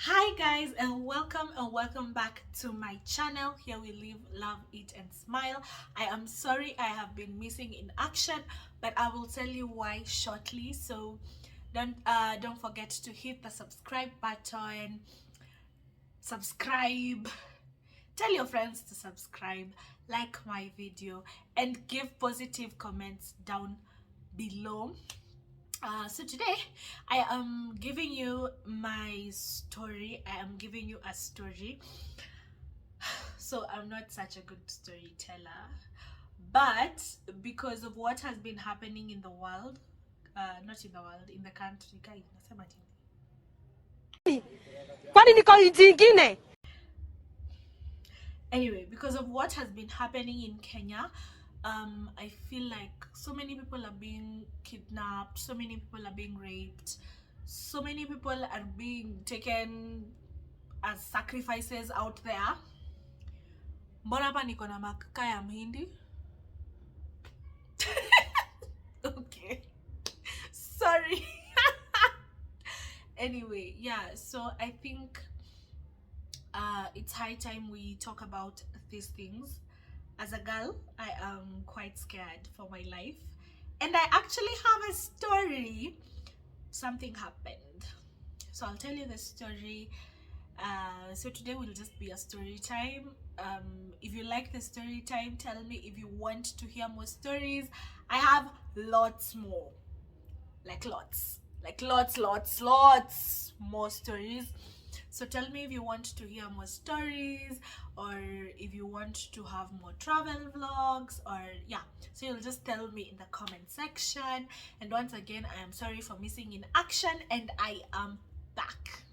Hi guys, and welcome back to my channel. Here we live, love, eat and smile. I am sorry I have been missing in action, but I will tell you why shortly. So don't forget to hit the subscribe button, subscribe, tell your friends to subscribe, like my video and give positive comments down below. So today I am giving you my story. I am giving you a story. So I'm not such a good storyteller, but because of what has been happening in the world, not in the world, in the country, guys, nasema nini? Kwani niko nchi ingine? Anyway, because of what has been happening in Kenya, I feel like so many people are being kidnapped, so many people are being raped, so many people are being taken as sacrifices out there. Mbona hapa niko na makaka ya mhindi? Okay, sorry. Anyway, yeah, so I think it's high time we talk about these things. As a girl, I am quite scared for my life, and I actually have a story. Something happened, so I'll tell you the story. So today will just be a story time. If you like the story time, tell me. If you want to hear more stories, I have lots more, like lots more stories. So tell me if you want to hear more stories, or if you want to have more travel vlogs, or yeah, so you'll just tell me in the comment section. And once again, I am sorry for missing in action, and I am back.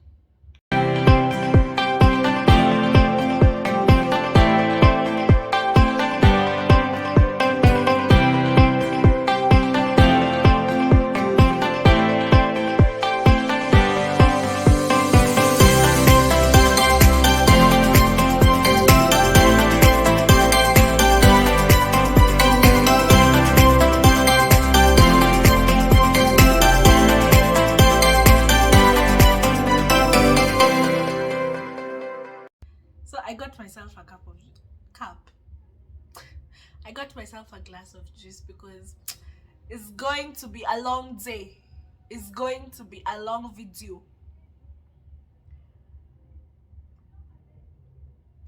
So I got myself a I got myself a glass of juice because it's going to be a long day. It's going to be a long video.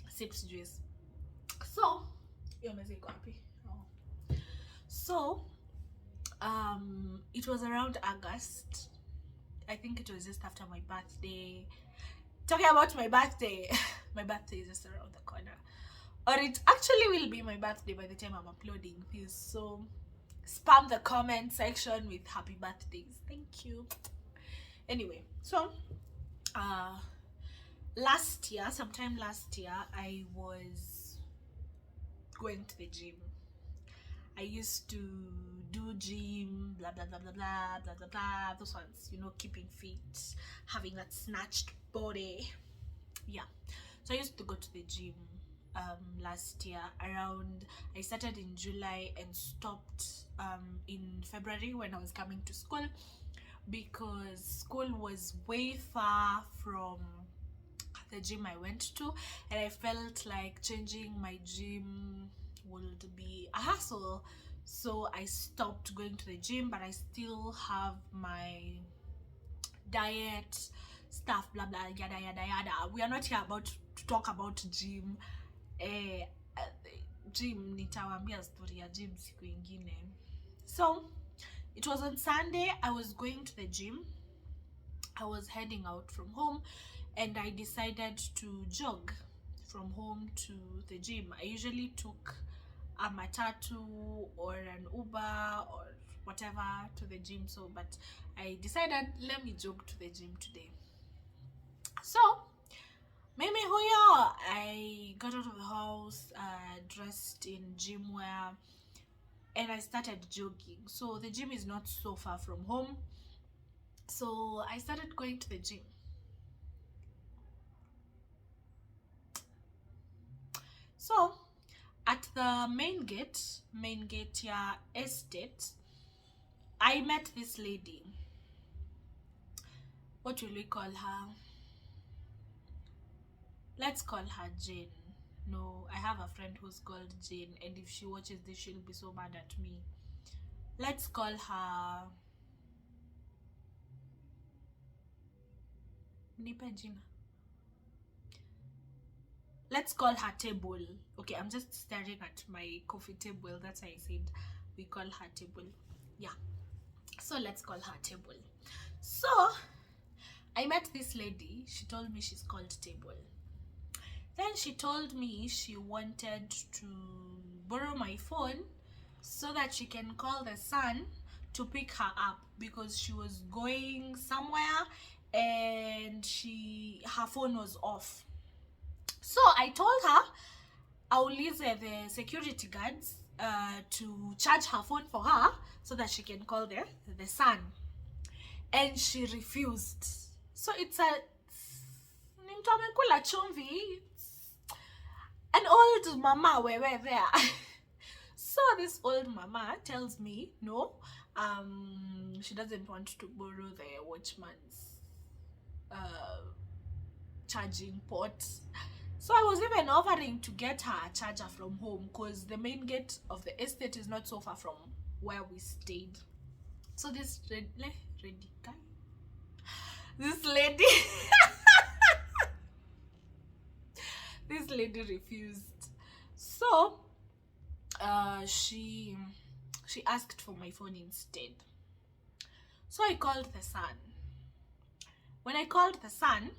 Sips juice. So you're amazing, happy. Oh. So it was around August. I think it was just after my birthday. Talking about my birthday, my birthday is just around the corner, or it actually will be my birthday by the time I'm uploading this. So spam the comment section with happy birthdays. Thank you. Anyway, so sometime last year, I was going to the gym. I used to do gym, blah blah blah blah blah blah blah blah. Those ones, keeping fit, having that snatched body. Yeah. So I used to go to the gym last year. I started in July and stopped in February when I was coming to school, because school was way far from the gym I went to, and I felt like changing my gym would be a hassle. So I stopped going to the gym, but I still have my diet stuff, blah blah, yada yada yada. We are not here to talk about gym. Gym nitawambia story ya gym siku ingine. So it was on Sunday. I was going to the gym. I was heading out from home, and I decided to jog from home to the gym. I usually took a matatu or an Uber or whatever to the gym, but I decided, let me jog to the gym today. So mimi huyo, I got out of the house, dressed in gym wear, and I started jogging. So the gym is not so far from home, so I started going to the gym. So at the main gate ya estate, I met this lady. What will we call her? Let's call her Jane. No, I have a friend who's called Jane, and if she watches this, she'll be so mad at me. Let's call her Nipe Gina. Let's call her Table. Okay, I'm just staring at my coffee table. That's why I said we call her Table. Yeah. So let's call her Table. So I met this lady. She told me she's called Table. Then she told me she wanted to borrow my phone so that she can call the son to pick her up, because she was going somewhere and her phone was off. So I told her I'll leave the security guards to charge her phone for her so that she can call the son. And she refused. So it's an old mama were there. So this old mama tells me no, she doesn't want to borrow the watchman's charging port. So I was even offering to get her a charger from home, because the main gate of the estate is not so far from where we stayed. So this lady this lady refused. So she asked for my phone instead. So I called the son. When I called the son,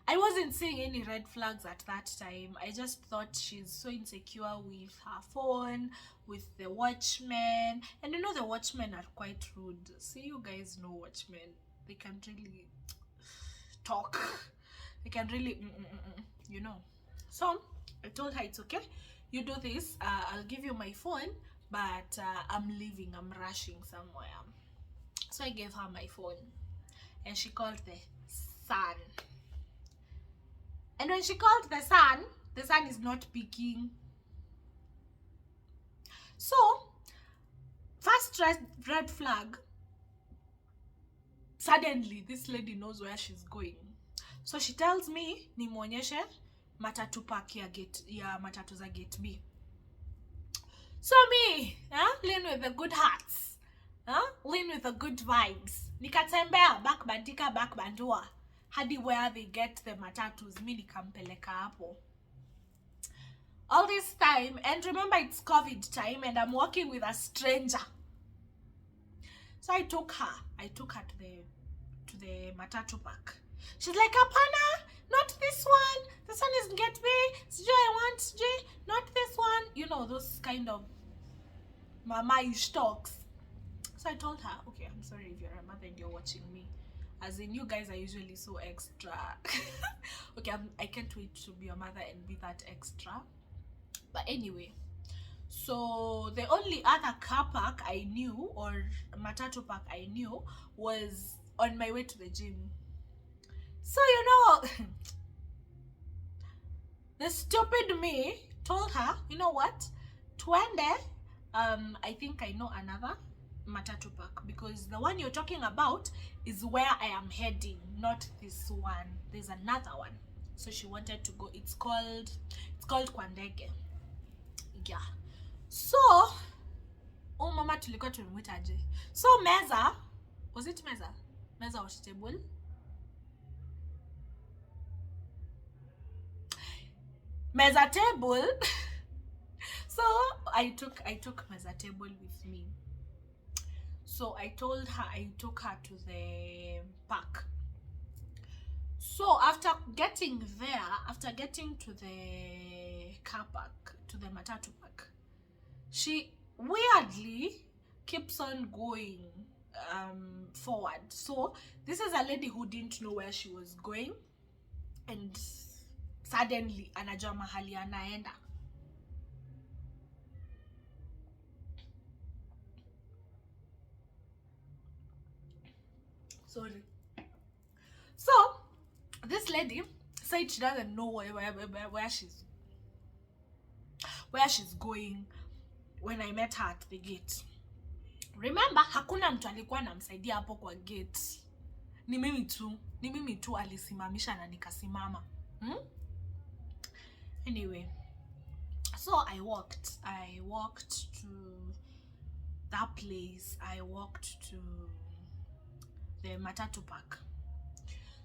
I wasn't seeing any red flags at that time. I just thought she's so insecure with her phone, with the watchman. And you know the watchmen are quite rude. See, you guys know watchmen. They can really talk. They can really, you know. So I told her it's okay. You do this. I'll give you my phone, but I'm leaving. I'm rushing somewhere. So I gave her my phone, and she called the son. And when she called the son is not picking. So first red flag, suddenly this lady knows where she's going. So she tells me nimwonyeshe matatu park ya matatu za gate B. So me, lean with the good hearts, lean with the good vibes, nikatembea back bandua hadi where they get the matatus. Mi nikampeleka hapo. All this time, and remember it's COVID time, and I'm working with a stranger. So I took her to the matatu park. She's like, "Apana, not this one. This one is get me. I want not this one." You know, those kind of mama-ish talks. So I told her, okay, I'm sorry if you're a mother and you're watching me. As in, you guys are usually so extra. Okay, I can't wait to be a mother and be that extra. But anyway, so the only other car park I knew, or matatu park I knew, was on my way to the gym. So you know, the stupid me told her, you know what, twende, I think I know another matatu park, because the one you're talking about is where I am heading, not this one. There's another one. So she wanted to go. It's called Kwandege. Yeah. So mama tulikuwa tumemwitaje? So Meza, was it Meza? Meza was Table. Meza Table. So I took Meza Table with me. So I told her I took her to the park. So after getting to the car park, to the matatu park, she weirdly keeps on going forward. So this is a lady who didn't know where she was going, and suddenly anajua mahali anaenda. Sorry. So this lady said she doesn't know where she's going when I met her at the gate. Remember, hakuna mtu alikuwa anamsaidia hapo kwa gate. Ni mimi tu alisimamisha na nikasimama. Anyway, so I walked to that place. I walked to the matatu park.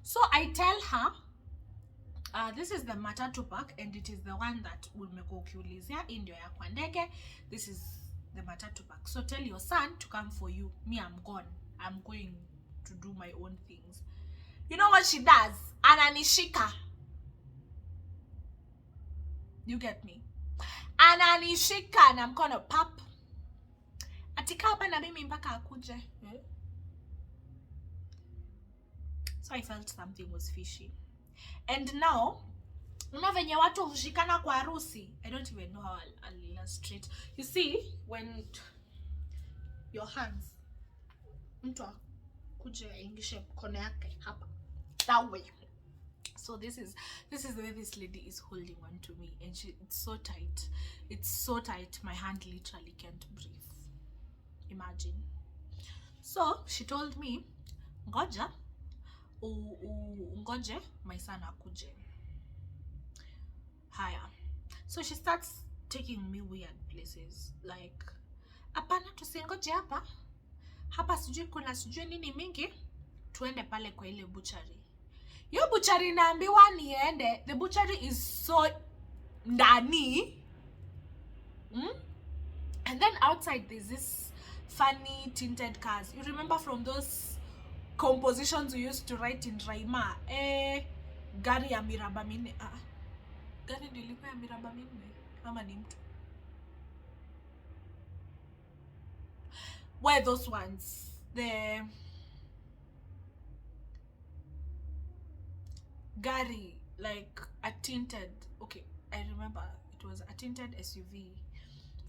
So I tell her, this is the matatu park and it is the one that umekuwa ukiulizia ndio ya kwa ndege. This is the matatu park. So tell your son to come for you. Me, I'm gone. I'm going to do my own things. You know what she does? Ananishika. You get me? Ananishika and I'm gonna pop. Atika hapa na mimi mpaka akuje. So I felt something was fishy. And now, venye watu hushikana kwa harusi. I don't even know how I'll illustrate. You see, when your hands, mtu akuje aingishe mkono yake hapa. That way. So this is the way this lady is holding on to me, and it's so tight. It's so tight. My hand literally can't breathe. Imagine. So she told me, ngoja ungoje my son akuje. Haya. So she starts taking me weird places, like hapana tusingoje hapa. Hapa sijui kuna sijui nini mingi. Tuende pale kwa ile butchery. Yo butchery naambiwa niende. The butchery is so ndani. And then outside there's this funny tinted cars. You remember from those compositions we used to write in Raima? Gari ya miraba minne. Gari nilipo ya miraba minne. Ama ni mtu. Where those ones? The gari, like a tinted, okay, I remember it was a tinted SUV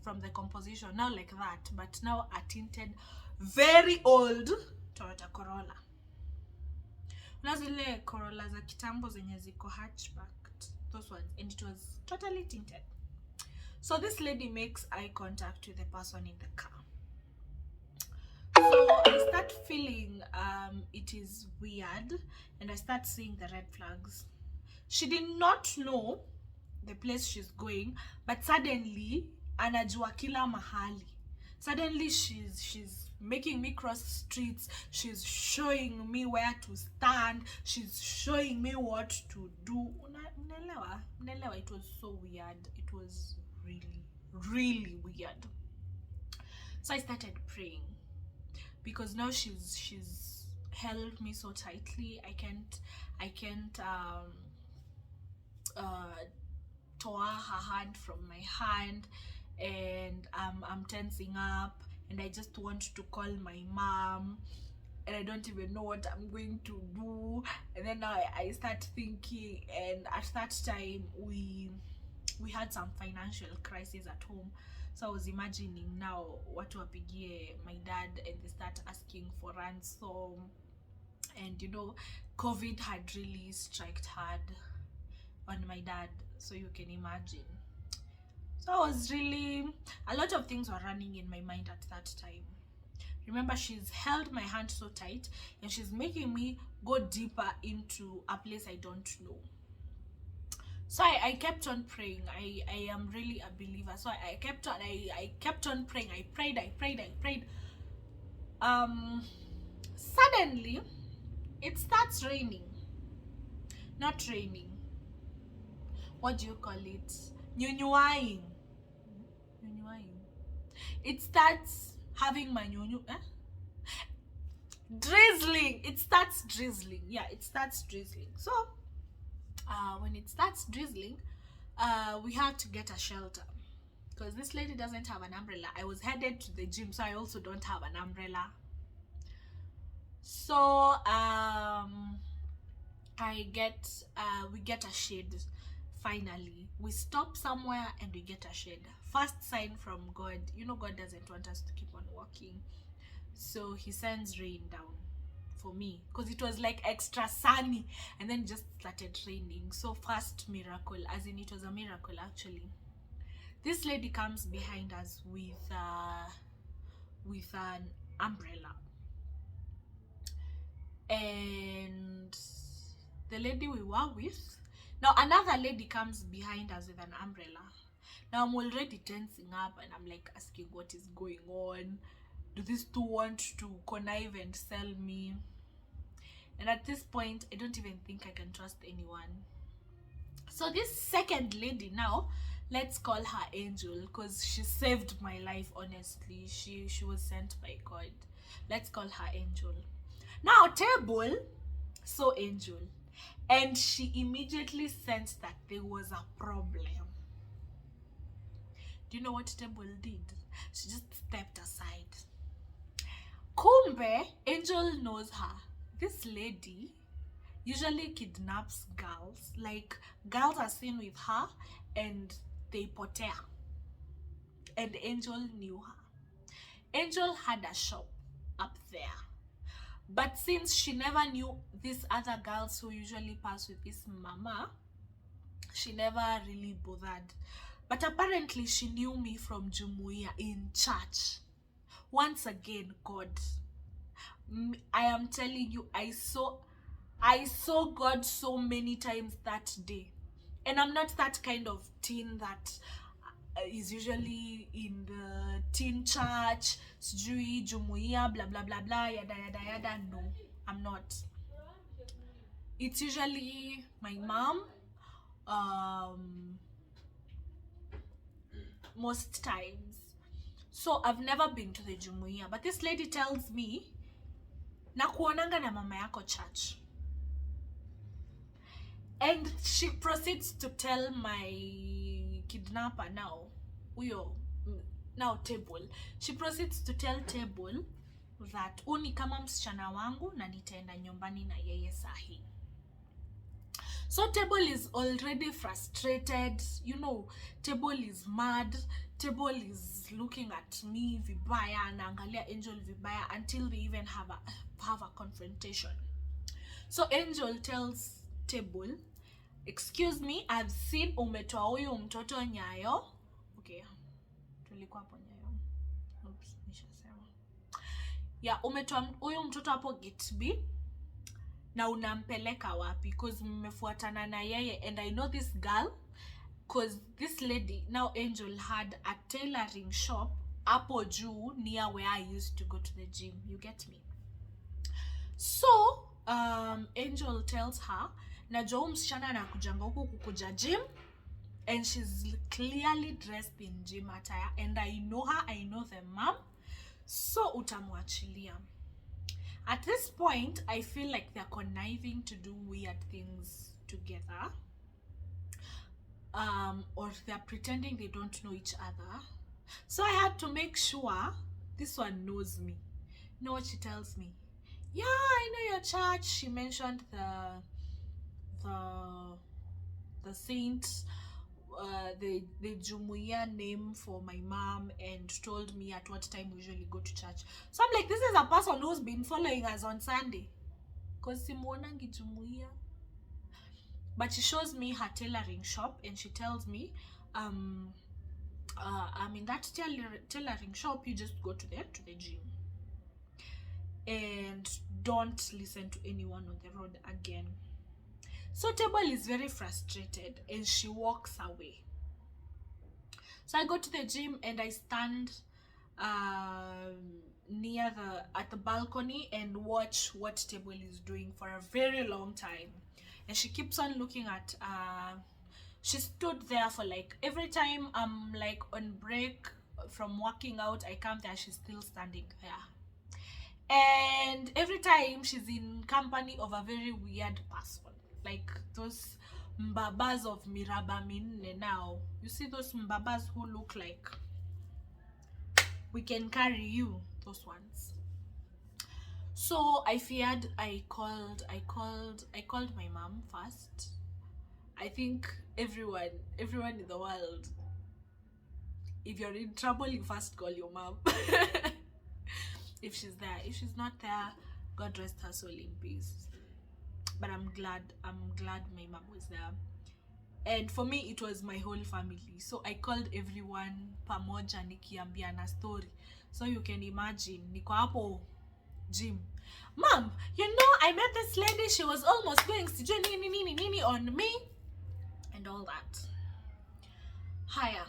from the composition, now like that, but now a tinted, very old Toyota Corolla. Unazile Corolla za kitambo zenye ziko hatchback, those ones, and it was totally tinted. So this lady makes eye contact with the person in the car. So I start feeling it is weird, and I start seeing the red flags. She did not know the place she's going, but suddenly anajua kila mahali. Suddenly she's making me cross streets. She's showing me where to stand. She's showing me what to do. Mnaelewa? It was so weird. It was really, really weird. So I started praying, because now she's held me so tightly. I can't toa her hand from my hand, and I'm tensing up, and I just want to call my mom, and I don't even know what I'm going to do. And then now I start thinking, and at that time we had some financial crisis at home. So I was imagining now what wapigie my dad, and they start asking for ransom. And you know, COVID had really struck hard on my dad, so you can imagine. So I was really, a lot of things were running in my mind at that time. Remember, she's held my hand so tight, and she's making me go deeper into a place I don't know. So I kept on praying. I am really a believer. So I kept on praying. I prayed. Suddenly it starts raining. Not raining. What do you call it? Nyunyuaing. It starts having my nyunyu. Drizzling. It starts drizzling. Yeah, it starts drizzling. So when it starts drizzling, we have to get a shelter, because this lady doesn't have an umbrella. I was headed to the gym, so I also don't have an umbrella. So we get a shade. Finally, we stop somewhere and we get a shade. First sign from God. You know, God doesn't want us to keep on walking, so he sends rain down for me, because it was like extra sunny, and then just started raining. So first miracle, as in it was a miracle actually. This lady comes behind us with an umbrella, and the lady we were with, now another lady comes behind us with an umbrella. Now I'm already tensing up and I'm like asking what is going on. Do these two want to connive and sell me? And at this point, I don't even think I can trust anyone. So this second lady now, let's call her Angel, because she saved my life, honestly. She was sent by God. Let's call her Angel. Now Table saw Angel, and she immediately sensed that there was a problem. Do you know what Table did? She just stepped aside. Kumbe, Angel knows her. This lady usually kidnaps girls. Like, girls are seen with her and they potea. And Angel knew her. Angel had a shop up there. But since she never knew these other girls who usually pass with this mama, she never really bothered. But apparently she knew me from Jumuiya in church. Once again, God. I am telling you, I saw God so many times that day. And I'm not that kind of teen that is usually in the teen church, sijui, jumuiya, blah, blah, blah, blah, yada, yada, yada. No, I'm not. It's usually my mom, most times. So I've never been to the jumuiya. But this lady tells me, nakuonanga na mama yako church. And she proceeds to tell my kidnapper now, Table. She proceeds to tell Table that uni kama msichana wangu na nitaenda nyumbani na yeye sahi. So Table is already frustrated. You know, Table is mad. Table is looking at me vibaya and angalia Angel vibaya until they even have a confrontation. So Angel tells Table, excuse me, I've seen umetoa huyu mtoto Nyayo. Okay, tulikuwa hapo Nyayo. Oops, nishasema. Yeah, umetoa huyu mtoto hapo Gate B na unampeleka wapi? Because mmefuatana na yeye, and I know this girl because this lady, now Angel, had a tailoring shop hapo juu near where I used to go to the gym. You get me? So Angel tells her, najua msichana anakujanga huku kukuja gym, and she's clearly dressed in gym attire, and I know her, I know the mom, so utamwachilia. At this point, I feel like they're conniving to do weird things together, or they're pretending they don't know each other. So I had to make sure this one knows me. You know what she tells me? Yeah, I know your church. She mentioned the saint, the Jumuiya name for my mom, and told me at what time we usually go to church. So I'm like, this is a person who's been following us on Sunday, because simuonangi Jumuiya. But she shows me her tailoring shop, and she tells me, I'm in that tailoring shop. You just go to the gym, and don't listen to anyone on the road again. So Table is very frustrated and she walks away. So I go to the gym and I stand at the balcony and watch what Table is doing for a very long time. And she keeps on looking at she stood there for like, every time I'm like on break from working out, I come there, she's still standing there. And every time she's in company of a very weird person, like those mbabas of Miraba Minne now. You see those mbabas who look like we can carry you, those ones. So I feared. I called my mom first. I think everyone in the world, if you're in trouble, you first call your mom. If she's there. If she's not there, God rest her soul in peace. But I'm glad my mom was there. And for me, it was my whole family. So I called everyone pamoja nikiambiana story. So you can imagine, niko hapo gym. Mom, you know, I met this lady, she was almost doing nini on me and all that. Higher.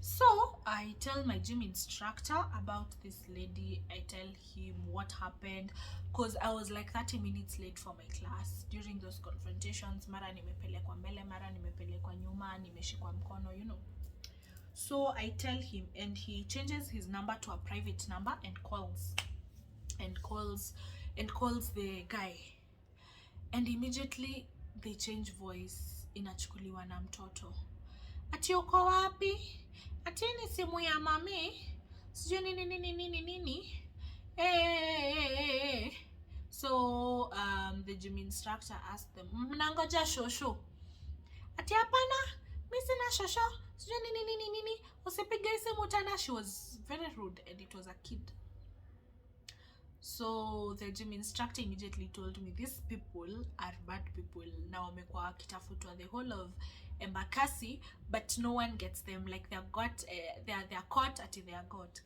So I tell my gym instructor about this lady. I tell him what happened, because I was like 30 minutes late for my class during those confrontations. Mara nimepelekwa mbele, mara nimepelekwa nyuma, nimeshikwa mkono, you know. So I tell him, and he changes his number to a private number and calls the guy, and immediately they change voice. Inachukuliwa na mtoto. Ati uko wapi? Ati ni simu ya mami? Sijui nini. So the gym instructor asked them, mnangoja shosho? Ati hapana, mimi sina shosho. Sijui nini. Usipige simu tena. She was very rude, and it was a kid. So the gym instructor immediately told me, these people are bad people. Now wamekuwa wakitafutwa the whole of Embakasi, but no one gets them. Like they're caught ati they are got.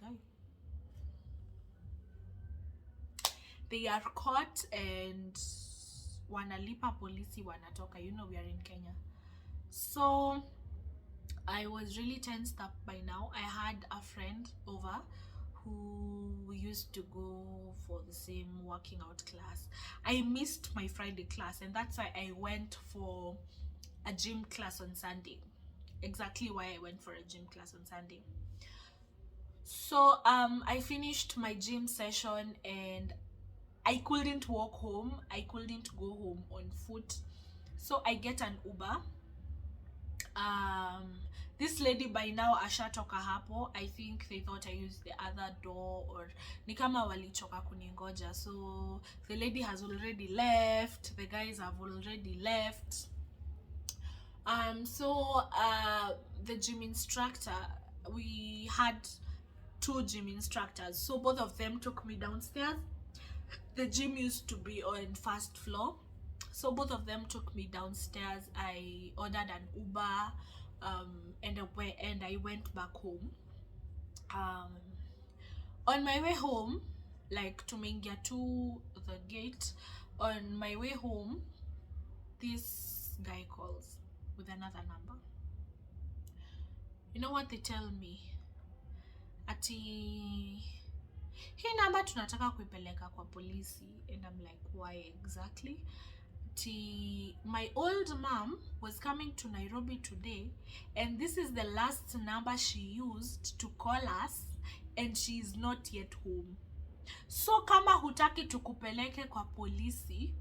They are caught and wanalipa polisi wanatoka. You know, we are in Kenya. So I was really tensed up by now. I had a friend over who used to go for the same working out class. I missed my Friday class, and that's why I went for a gym class on Sunday. Exactly why I went for a gym class on Sunday. So I finished my gym session and I couldn't walk home. I couldn't go home on foot. So I get an Uber. This lady by now ashatoka hapo. I think they thought I used the other door, or ni kama walichoka kuningoja. So the lady has already left, the guys have already left. So the gym instructor, we had 2 gym instructors, so both of them took me downstairs. The gym used to be on first floor, so both of them took me downstairs. I ordered an Uber, and I went back home. On my way home, like tumeingia to the gate, on my way home, this guy calls with another number. You know what they tell me? Ati hii number tunataka kuipeleka kwa polisi. And I'm like, why exactly? Ati my old mom was coming to Nairobi today, and this is the last number she used to call us, and she is not yet home. So kama hutaki tukupeleke kwa polisi,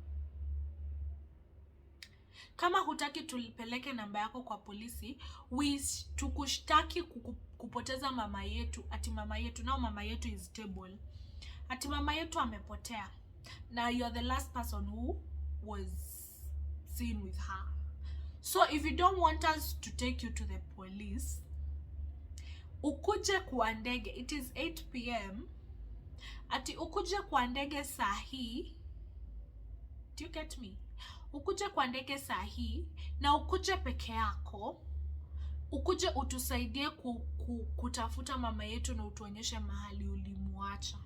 kama hutaki tulipeleke namba yako kwa polisi, tukushtaki kupoteza mama yetu. Ati mama yetu, now mama yetu is stable. Ati mama yetu amepotea. Now you're the last person who was seen with her. So if you don't want us to take you to the police, ukuje kwa ndege. It is 8 p.m. Ati ukuje kwa ndege saa hii. Do you get me? Ukuje kwa ndege saa hii, na ukuje peke yako. Ukuje utusaidie kutafuta mama yetu, na utuonyeshe mahali ulimuacha.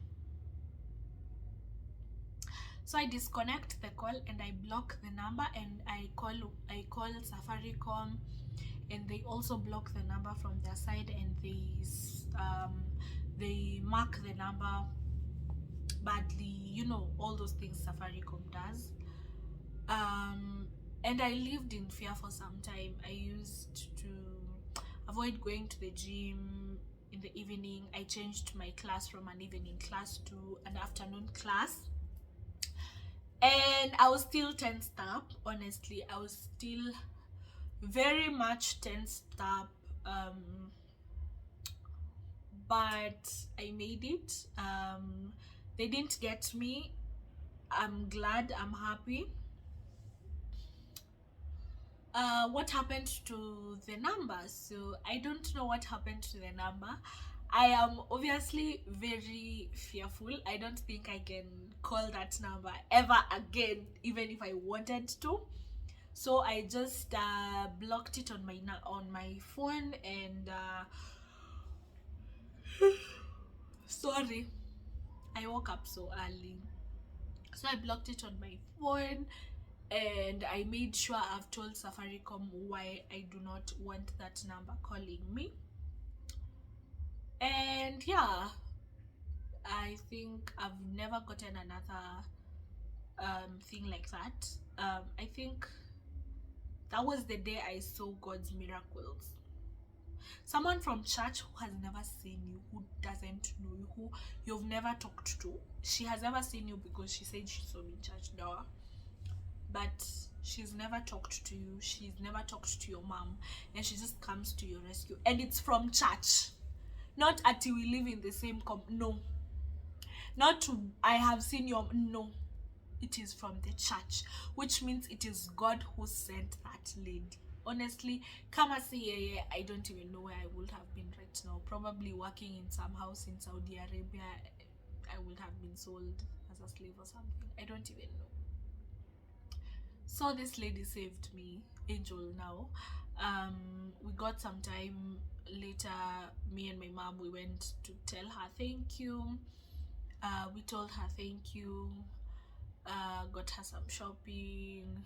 So I disconnect the call and I block the number, and I call Safaricom, and they also block the number from their side, and they mark the number badly, you know, all those things Safaricom does. And I lived in fear for some time. I used to avoid going to the gym in the evening. I changed my class from an evening class to an afternoon class, and I was still tensed up. Honestly, I was still very much tensed up, but I made it. They didn't get me. I'm glad, I'm happy. What happened to the number? So I don't know what happened to the number. I am obviously very fearful. I don't think I can call that number ever again, even if I wanted to. So I just blocked it on my phone, and sorry, I woke up so early. So I blocked it on my phone, and I made sure I've told Safaricom why I do not want that number calling me. And yeah, I think I've never gotten another thing like that. I think that was the day I saw God's miracles. Someone from church who has never seen you, who doesn't know you, who you've never talked to, she has never seen you because she said she saw me in church. No, but she's never talked to you, she's never talked to your mom, and she just comes to your rescue. And it's from church, not until we live in the same no, not to I have seen your, no, it is from the church, which means it is God who sent that lady. Honestly, come and say, yeah, I don't even know where I would have been right now. Probably working in some house in Saudi Arabia. I would have been sold as a slave or something. I don't even know. So this lady saved me, Angel. Now we got some time later, me and my mom, we went to tell her thank you. We told her thank you, got her some shopping,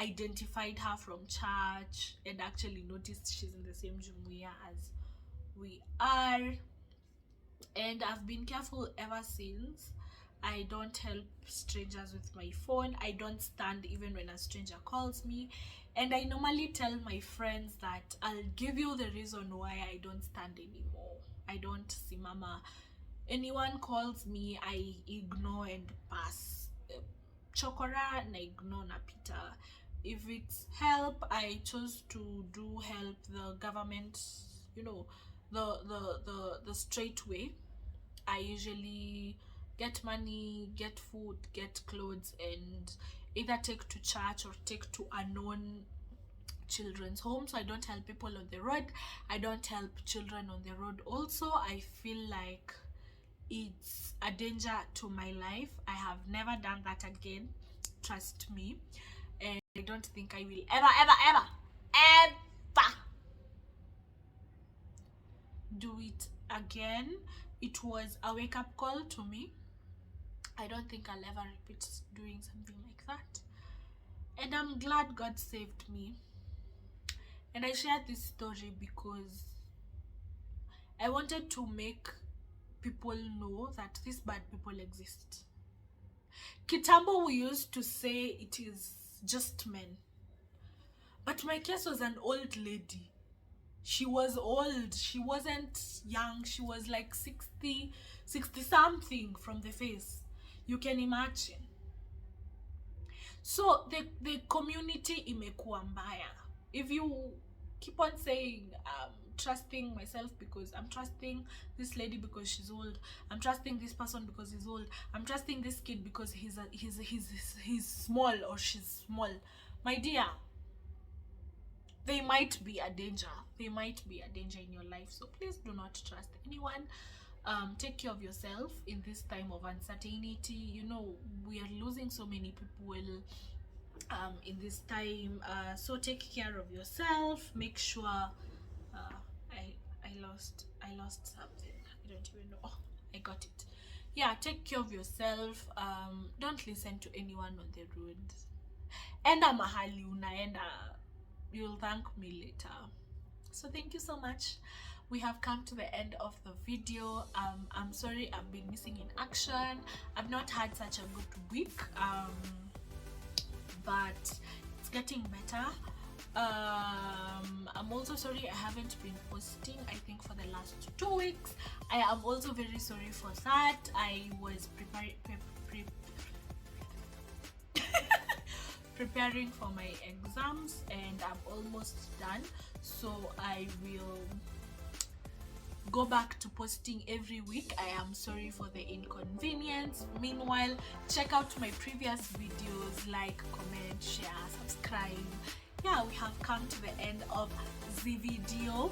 identified her from church, and actually noticed she's in the same jumuiya as we are. And I've been careful ever since. I don't help strangers with my phone. I don't stand even when a stranger calls me. And I normally tell my friends that I'll give you the reason why I don't stand anymore. I don't see mama. Anyone calls me, I ignore and pass. Chokora and I ignore Napita. If it's help, I chose to do help the government, you know, the straight way. I usually get money, get food, get clothes, and either take to church or take to unknown children's home. So I don't help people on the road. I don't help children on the road. Also, I feel like it's a danger to my life. I have never done that again, trust me, and I don't think I will ever do it again. It was a wake-up call to me. I don't think I'll ever repeat doing something like that, and I'm glad God saved me. And I shared this story because I wanted to make people know that these bad people exist. Kitambo, we used to say it is just men, but my case was an old lady. She was old, she wasn't young, she was like 60 something from the face. You can imagine. So the community imekuwa mbaya. If you keep on saying trusting myself because I'm trusting this lady because she's old, I'm trusting this person because he's old, I'm trusting this kid because he's small or she's small, my dear, they might be a danger. They might be a danger in your life. So please do not trust anyone. Take care of yourself in this time of uncertainty. You know, we are losing so many people in this time. So take care of yourself. Make sure I lost something. I don't even know. Oh, I got it. Yeah, take care of yourself. Don't listen to anyone on the road. Enda mahali unaenda, you'll thank me later. So thank you so much. We have come to the end of the video. I'm sorry I've been missing in action. I've not had such a good week, but it's getting better. I'm also sorry I haven't been posting, I think, for the last 2 weeks. I am also very sorry for that. I was preparing for my exams and I'm almost done, so I will go back to posting every week. I am sorry for the inconvenience. Meanwhile, check out my previous videos, like, comment, share, subscribe. Yeah, we have come to the end of the video.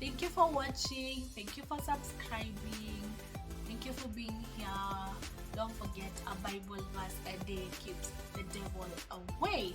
Thank you for watching, thank you for subscribing, thank you for being here. Don't forget, a Bible verse a day keeps the devil away.